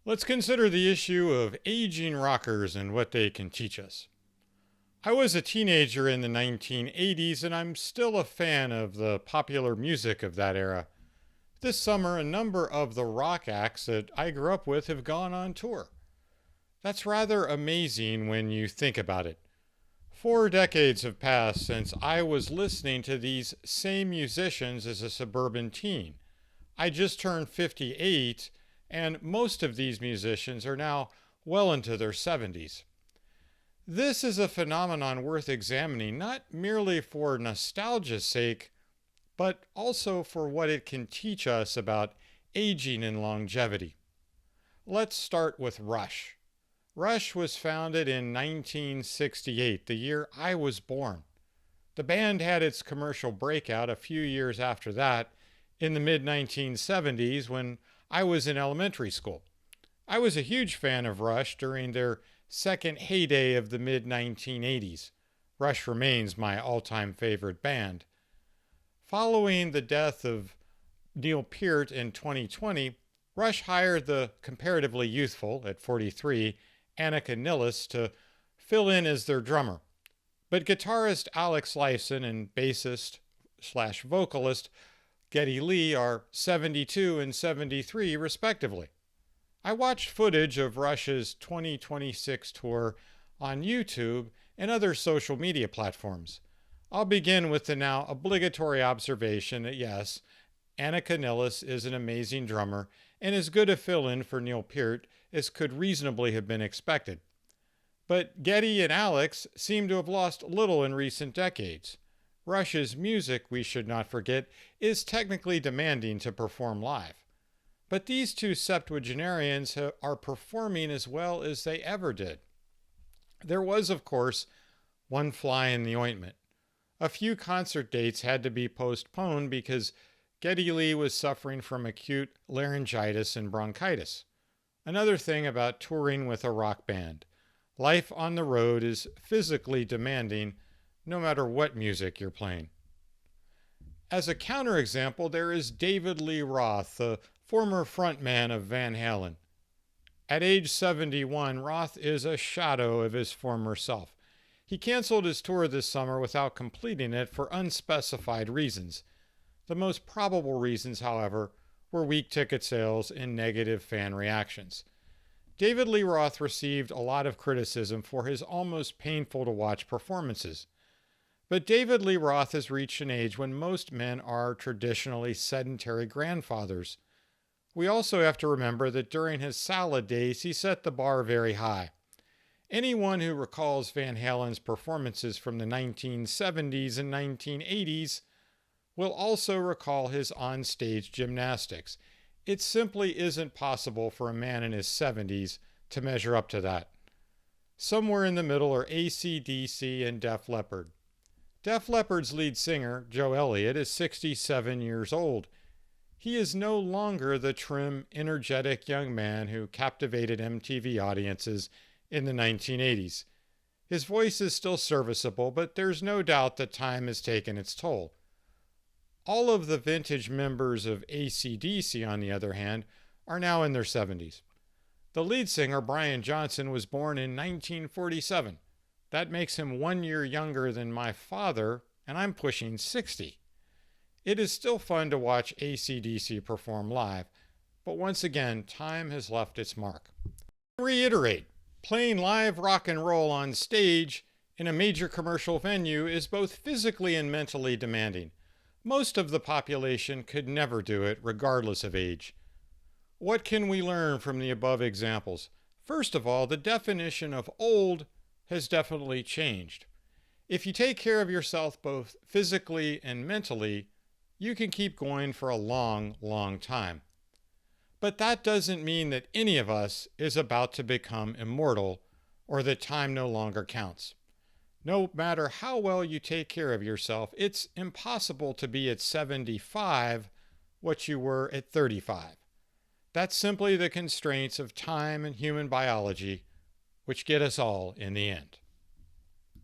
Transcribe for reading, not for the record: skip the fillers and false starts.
Let's consider the issue of aging rockers and what they can teach us. I was a teenager in the 1980s, and I'm still a fan of the popular music of that era. This summer, a number of the rock acts that I grew up with have gone on tour. That's rather amazing when you think about it. 4 decades have passed since I was listening to these same musicians as a suburban teen. I just turned 58, and most of these musicians are now well into their 70s. This is a phenomenon worth examining not merely for nostalgia's sake, but also for what it can teach us about aging and longevity. Let's start with Rush. Rush was founded in 1968, the year I was born. The band had its commercial breakout a few years after that, in the mid-1970s when I was in elementary school. I was a huge fan of Rush during their second heyday of the mid-1980s. Rush remains my all-time favorite band. Following the death of Neil Peart in 2020, Rush hired the comparatively youthful, at 43, Annika Nilles to fill in as their drummer. But guitarist Alex Lifeson and bassist/vocalist Geddy Lee are 72 and 73 respectively. I watched footage of Rush's 2026 tour on YouTube and other social media platforms. I'll begin with the now obligatory observation that yes, Annika Nilles is an amazing drummer and as good a fill-in for Neil Peart as could reasonably have been expected. But Geddy and Alex seem to have lost little in recent decades. Rush's music, we should not forget, is technically demanding to perform live. But these two septuagenarians are performing as well as they ever did. There was, of course, one fly in the ointment. A few concert dates had to be postponed because Geddy Lee was suffering from acute laryngitis and bronchitis. Another thing about touring with a rock band. Life on the road is physically demanding no matter what music you're playing. As a counterexample, there is David Lee Roth, the former frontman of Van Halen. At age 71, Roth is a shadow of his former self. He canceled his tour this summer without completing it for unspecified reasons. The most probable reasons, however, were weak ticket sales and negative fan reactions. David Lee Roth received a lot of criticism for his almost painful to watch performances. But David Lee Roth has reached an age when most men are traditionally sedentary grandfathers. We also have to remember that during his salad days, he set the bar very high. Anyone who recalls Van Halen's performances from the 1970s and 1980s will also recall his on-stage gymnastics. It simply isn't possible for a man in his 70s to measure up to that. Somewhere in the middle are AC/DC and Def Leppard. Def Leppard's lead singer, Joe Elliott, is 67 years old. He is no longer the trim, energetic young man who captivated MTV audiences in the 1980s. His voice is still serviceable, but there's no doubt that time has taken its toll. All of the vintage members of AC/DC, on the other hand, are now in their 70s. The lead singer, Brian Johnson, was born in 1947. That makes him 1 year younger than my father, and I'm pushing 60. It is still fun to watch AC/DC perform live, but once again, time has left its mark. To reiterate, playing live rock and roll on stage in a major commercial venue is both physically and mentally demanding. Most of the population could never do it, regardless of age. What can we learn from the above examples? First of all, the definition of old has definitely changed. If you take care of yourself both physically and mentally, you can keep going for a long, long time. But that doesn't mean that any of us is about to become immortal or that time no longer counts. No matter how well you take care of yourself, it's impossible to be at 75 what you were at 35. That's simply the constraints of time and human biology, which get us all in the end.